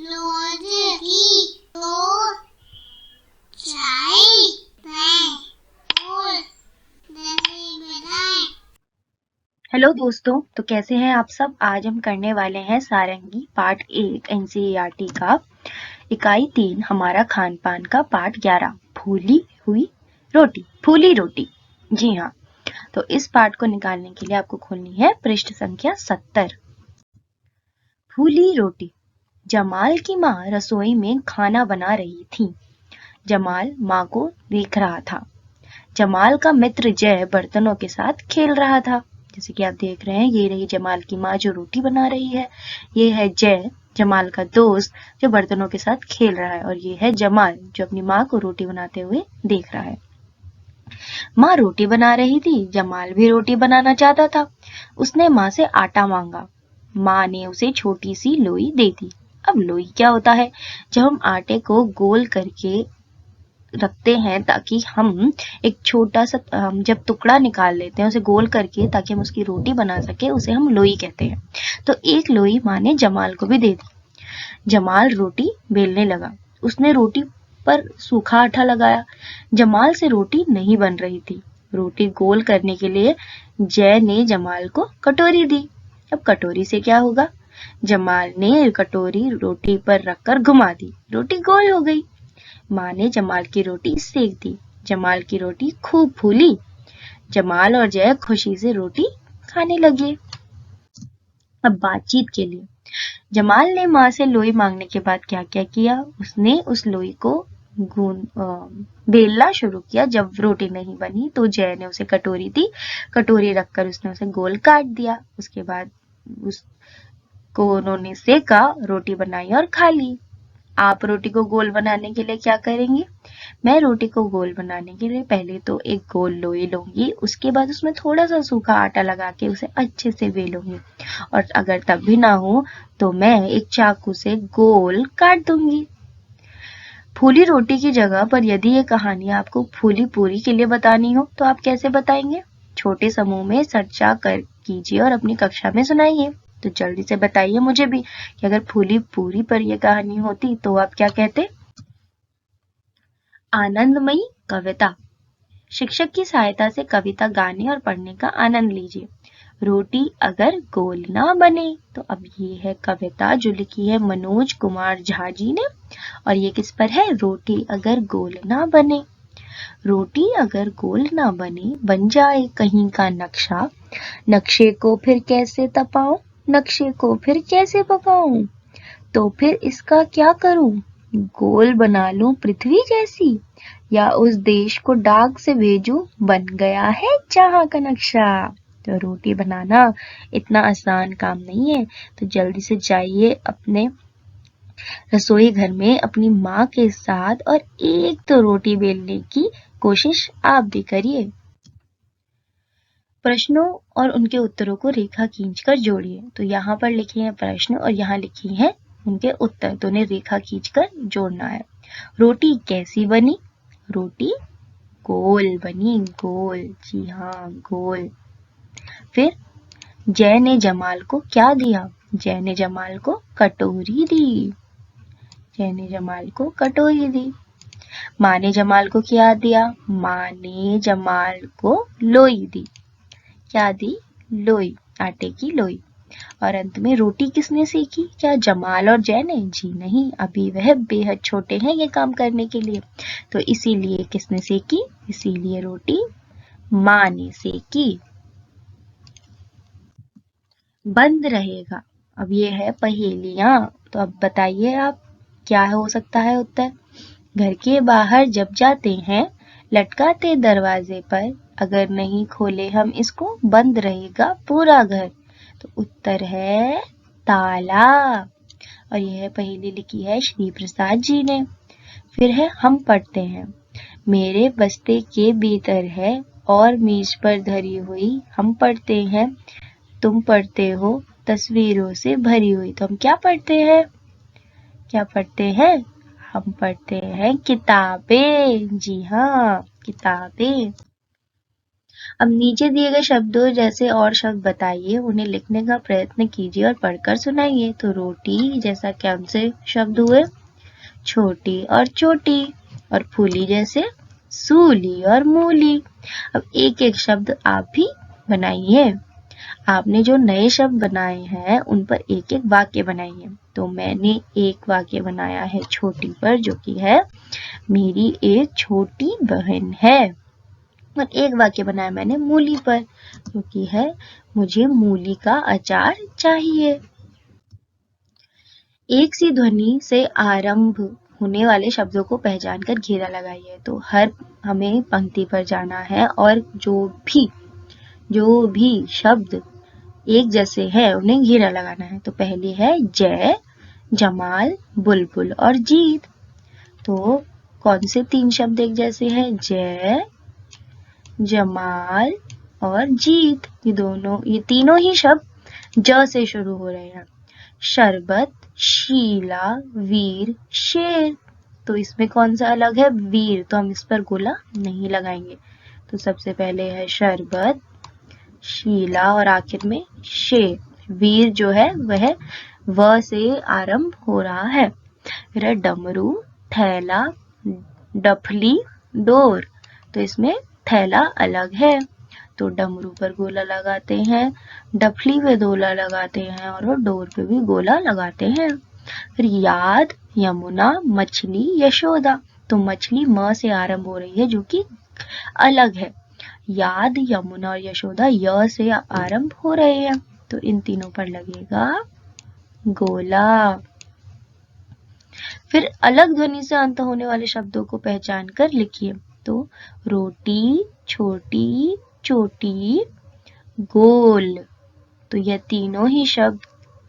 रोज की दो चाय मैं और दही बनाए। हेलो दोस्तों, तो कैसे हैं आप सब। आज हम करने वाले हैं सारंगी पाठ 1 एनसीईआरटी का इकाई 3 हमारा खान पान का पाठ 11 फूली रोटी। जी हाँ, तो इस पाठ को निकालने के लिए आपको खोलनी है पृष्ठ संख्या 70। फूली रोटी। जमाल की माँ रसोई में खाना बना रही थी। जमाल माँ को देख रहा था। जमाल का मित्र जय बर्तनों के साथ खेल रहा था। जैसे कि आप देख रहे हैं, ये रही जमाल की माँ जो रोटी बना रही है। ये है जय, जमाल का दोस्त, जो बर्तनों के साथ खेल रहा है। और ये है जमाल, जो अपनी माँ को रोटी बनाते हुए देख रहा है। माँ रोटी बना रही थी, जमाल भी रोटी बनाना चाहता था। उसने माँ से आटा मांगा। माँ ने उसे छोटी सी लोई दे दी। अब लोई क्या होता है? जब हम आटे को गोल करके रखते हैं ताकि हम एक छोटा सा जब टुकड़ा निकाल लेते हैं उसे गोल करके ताकि हम उसकी रोटी बना सके, उसे हम लोई कहते हैं। तो एक लोई माँ ने जमाल को भी दे दी। जमाल रोटी बेलने लगा। उसने रोटी पर सूखा आटा लगाया। जमाल से रोटी नहीं बन रही थी। रोटी गोल करने के लिए जय ने जमाल को कटोरी दी। अब कटोरी से क्या होगा? जमाल ने कटोरी रोटी पर रखकर घुमा दी। रोटी गोल हो गई। माँ ने जमाल की रोटी सेक दी। जमाल की रोटी खूब फूली। जमाल और जय खुशी से रोटी खाने लगे। अब बातचीत के लिए जमाल ने माँ से लोई मांगने के बाद क्या क्या किया? उसने उस लोई को बेलना शुरू किया। जब रोटी नहीं बनी तो जय ने उसे कटोरी दी। कटोरी रखकर उसने उसे गोल काट दिया। उसके बाद उसको उन्होंने सेका, रोटी बनाई और खा ली। आप रोटी को गोल बनाने के लिए क्या करेंगे? मैं रोटी को गोल बनाने के लिए पहले तो एक गोल लोई लूंगी, उसके बाद उसमें थोड़ा सा सूखा आटा लगा के उसे अच्छे से बेलूंगी। और अगर तब भी ना हो तो मैं एक चाकू से गोल काट दूंगी। फूली रोटी की जगह पर यदि ये कहानी आपको फूली पूरी के लिए बतानी हो तो आप कैसे बताएंगे? छोटे समूह में चर्चा कर कीजिए और अपनी कक्षा में सुनाइए। तो जल्दी से बताइए मुझे भी कि अगर फूली पूरी पर यह कहानी होती तो आप क्या कहते? आनंदमयी कविता। शिक्षक की सहायता से कविता गाने और पढ़ने का आनंद लीजिए। रोटी अगर गोल ना बने। तो अब ये है कविता जो लिखी है मनोज कुमार झा जी ने। और ये किस पर है? रोटी अगर गोल ना बने। रोटी अगर गोल ना बने, बन जाए कहीं का नक्शा। नक्शे को फिर कैसे तपाऊं? नक्शे को फिर कैसे पकाऊं? तो फिर इसका क्या करूं? गोल बना लूं पृथ्वी जैसी, या उस देश को डाक से भेजूं? बन गया है जहां का नक्शा। तो रोटी बनाना इतना आसान काम नहीं है। तो जल्दी से जाइए अपने रसोई घर में अपनी माँ के साथ और एक तो रोटी बेलने की कोशिश आप भी करिए। प्रश्नों और उनके उत्तरों को रेखा खींचकर जोड़िए। तो यहाँ पर लिखे हैं प्रश्न और यहाँ लिखी हैं उनके उत्तर, तो उन्हें रेखा खींचकर जोड़ना है। रोटी कैसी बनी? रोटी गोल बनी, गोल। जी हाँ, गोल। फिर जय ने जमाल को क्या दिया? जय ने जमाल को कटोरी दी। जय ने जमाल को कटोरी दी। माँ ने जमाल को क्या दिया? माँ ने जमाल को लोई दी। क्या दी? लोई, आटे की लोई। और अंत में रोटी किसने सीखी? क्या जमाल और जय ने? जी नहीं, अभी वह बेहद छोटे हैं ये काम करने के लिए। तो इसीलिए किसने सीखी? इसीलिए रोटी माँ ने सेकी। बंद रहेगा। अब ये है पहेलियां। तो अब बताइए आप क्या हो सकता है उत्तर? घर के बाहर जब जाते हैं, लटकाते दरवाजे पर, अगर नहीं खोले हम इसको, बंद रहेगा पूरा घर। तो उत्तर है ताला। और यह पहेली लिखी है श्री प्रसाद जी ने। फिर है हम पढ़ते हैं। मेरे बस्ते के भीतर है और मेज पर धरी हुई, हम पढ़ते हैं, तुम पढ़ते हो, तस्वीरों से भरी हुई। तो हम क्या पढ़ते हैं? क्या पढ़ते हैं? हम पढ़ते हैं किताबें। जी हाँ, किताबें। अब नीचे दिए गए शब्दों जैसे और शब्द बताइए, उन्हें लिखने का प्रयत्न कीजिए और पढ़कर सुनाइए। तो रोटी जैसा कौन से शब्द हुए? छोटी और चोटी। और फूली जैसे सूली और मूली। अब एक एक शब्द आप भी बनाइए। आपने जो नए शब्द बनाए हैं उन पर एक एक वाक्य बनाइए। तो मैंने एक वाक्य बनाया है छोटी पर, जो कि है मेरी एक छोटी बहन है। और एक वाक्य बनाया मैंने मूली पर, जो कि है मुझे मूली का अचार चाहिए। एक सी ध्वनि से आरंभ होने वाले शब्दों को पहचान कर घेरा लगाइए। तो हर हमें पंक्ति पर जाना है और जो भी शब्द एक जैसे हैं उन्हें घेरा लगाना है। तो पहले है जय, जमाल, बुलबुल और जीत। तो कौन से 3 शब्द एक जैसे हैं? जय, जमाल और जीत। ये तीनों ही शब्द ज से शुरू हो रहे हैं। शरबत, शीला, वीर, शेर। तो इसमें कौन सा अलग है? वीर। तो हम इस पर गोला नहीं लगाएंगे। तो सबसे पहले है शरबत, शीला और आखिर में शेर। वीर जो है वह व से आरंभ हो रहा है। फिर है डमरू, थैला, डफली, डोर। तो इसमें थैला अलग है, तो डमरू पर गोला लगाते हैं, डफली पे गोला लगाते हैं और डोर पे भी गोला लगाते हैं। फिर याद, यमुना, मछली, यशोदा। तो मछली म से आरंभ हो रही है, जो कि अलग है। याद, यमुना और यशोदा य से आरंभ हो रहे हैं, तो इन तीनों पर लगेगा गोला। फिर अलग ध्वनि से अंत होने वाले शब्दों को पहचान कर लिखिए। तो रोटी, छोटी, चोटी, गोल। तो यह तीनों ही शब्द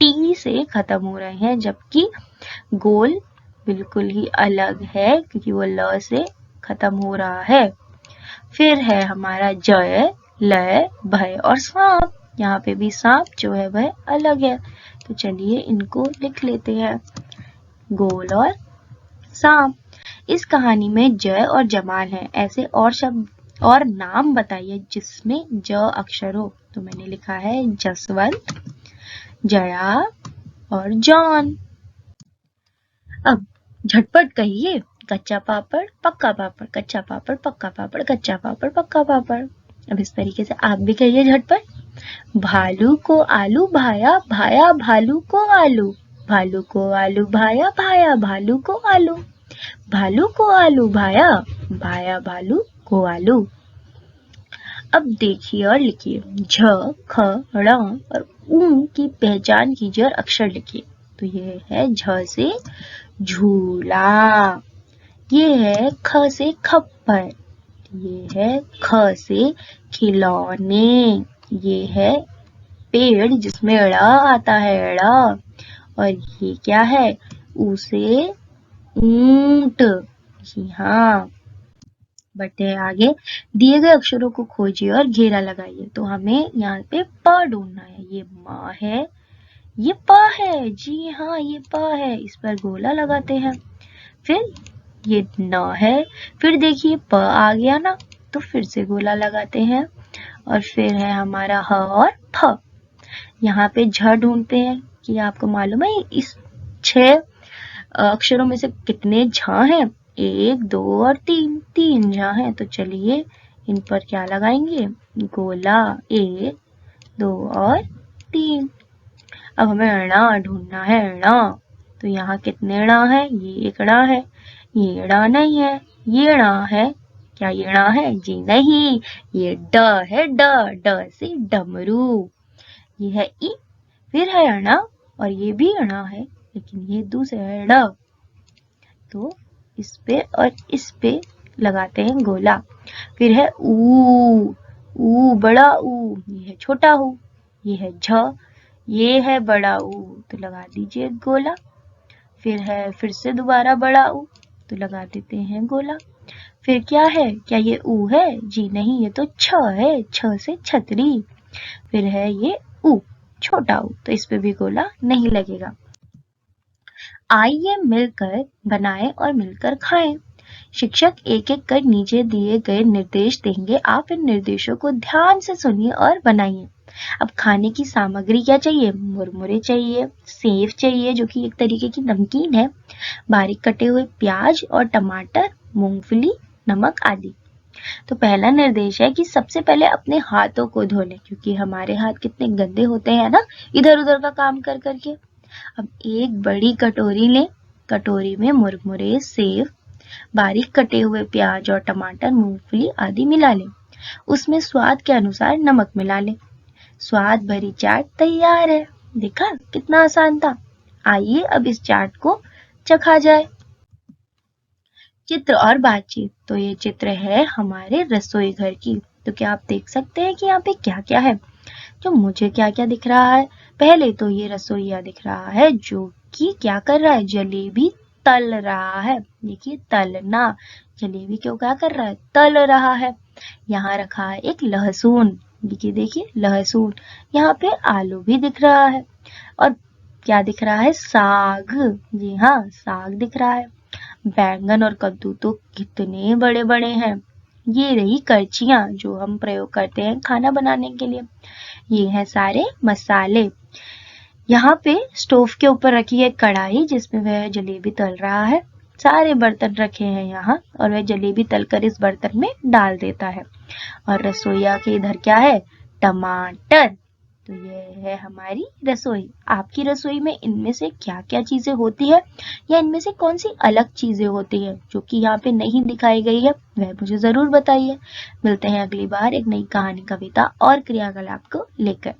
टी से खत्म हो रहे हैं, जबकि गोल बिल्कुल ही अलग है क्योंकि वो ल से खत्म हो रहा है। फिर है हमारा जय, लय, भय और सांप। यहाँ पे भी सांप जो है वह अलग है। तो चलिए इनको लिख लेते हैं, गोल और सांप। इस कहानी में जय और जमाल है। ऐसे और शब्द और नाम बताइए जिसमें ज अक्षर हो। तो मैंने लिखा है जसवंत, जया और जॉन। अब झटपट कहिए, कच्चा पापड़, पक्का पापड़, कच्चा पापड़, पक्का पापड़, कच्चा पापड़, पक्का पापड़। अब इस तरीके से आप भी कहिए झटपट। भालू को आलू भाया, भाया भालू को आलू, भालू को आलू भाया, भाया भालू को आलू, भालू को आलू भाया, भाया भालू को आलू। अब देखिए और लिखिए, झ, ख, ड़ और ऊ की पहचान कीजिए और अक्षर लिखिए। तो ये है झ से झूला, ये है ख से खप्पर, ये है ख से खिलौने, ये है पेड़ जिसमें ड़ आता है, ड़। और ये क्या है? ऊ से ऊंट। जी हाँ। बढ़ते हैं आगे। दिए गए अक्षरों को खोजिए और घेरा लगाइए। तो हमें यहाँ पे प ढूंढना है। ये म है, ये प है। जी हाँ, ये प है। इस पर गोला लगाते हैं। फिर ये न है, फिर देखिए प आ गया ना, तो फिर से गोला लगाते हैं। और फिर है हमारा ह और फ। यहाँ पे झ ढूंढते हैं कि आपको मालूम है इस 6 अक्षरों में से कितने झ हैं? 1, 2 और 3 झ हैं। तो चलिए इन पर क्या लगाएंगे? गोला। 1, 2 और 3। अब हमें ण ढूंढना है, ण। तो यहाँ कितने ण है? ये एक ण है, ये ण नहीं है, ये ण है। क्या ये ण है? जी नहीं, ये ड है, ड। ड से डमरू। ये है ई, फिर है अणा और ये भी अणा है, लेकिन ये दूसरा है ड़। तो इस पे और इस पे लगाते हैं गोला। फिर है ऊ बड़ा ऊ, ये है छोटा ऊ। ये है झ, ये है बड़ा ऊ, तो लगा दीजिए गोला। फिर से दोबारा बड़ा ऊ, तो लगा देते हैं गोला। फिर क्या है? क्या ये ऊ है? जी नहीं, ये तो छ है, छ से छतरी। फिर है ये ऊ, छोटा ऊ, तो इस पे भी गोला नहीं लगेगा। आइए मिलकर बनाएं और मिलकर खाएं। शिक्षक एक एक कर नीचे दिए गए निर्देश देंगे, आप इन निर्देशों को ध्यान से सुनिए और बनाइए। अब खाने की सामग्री क्या चाहिए? मुरमुरे चाहिए, सेव चाहिए जो कि एक तरीके की नमकीन है, बारीक कटे हुए प्याज और टमाटर, मूंगफली, नमक आदि। तो पहला निर्देश है कि सबसे पहले अपने हाथों को धो लें, क्योंकि हमारे हाथ कितने गंदे होते हैं ना, इधर उधर का काम कर करके। अब एक बड़ी कटोरी लें, कटोरी में मुरमुरे, सेव, बारीक कटे हुए प्याज और टमाटर, मूंगफली आदि मिला लें। उसमें स्वाद के अनुसार नमक मिला लें। स्वाद भरी चाट तैयार है। देखा कितना आसान था। आइए अब इस चाट को चखा जाए। चित्र और बातचीत। तो ये चित्र है हमारे रसोई घर की। तो क्या आप देख सकते हैं कि यहाँ पे क्या क्या है? जो मुझे क्या क्या दिख रहा है, पहले तो ये रसोईया दिख रहा है जो कि क्या कर रहा है, जलेबी तल रहा है। देखिए तलना, जलेबी क्यों क्या कर रहा है, तल रहा है। यहाँ रखा है एक लहसुन, देखिए लहसुन। यहाँ पे आलू भी दिख रहा है और क्या दिख रहा है, साग। जी हाँ, साग दिख रहा है। बैंगन और कद्दू तो कितने बड़े बड़े हैं। ये रही करछियां जो हम प्रयोग करते हैं खाना बनाने के लिए। ये है सारे मसाले। यहाँ पे स्टोव के ऊपर रखी है कढ़ाई जिसमें वह जलेबी तल रहा है। सारे बर्तन रखे हैं यहाँ और वह जलेबी तलकर इस बर्तन में डाल देता है। और रसोईया के इधर क्या है, टमाटर। तो ये है हमारी रसोई। आपकी रसोई में इनमें से क्या क्या चीजें होती है, या इनमें से कौन सी अलग चीजें होती है जो कि यहाँ पे नहीं दिखाई गई है, वह मुझे जरूर बताइए। मिलते हैं अगली बार एक नई कहानी, कविता और क्रियाकलाप को लेकर।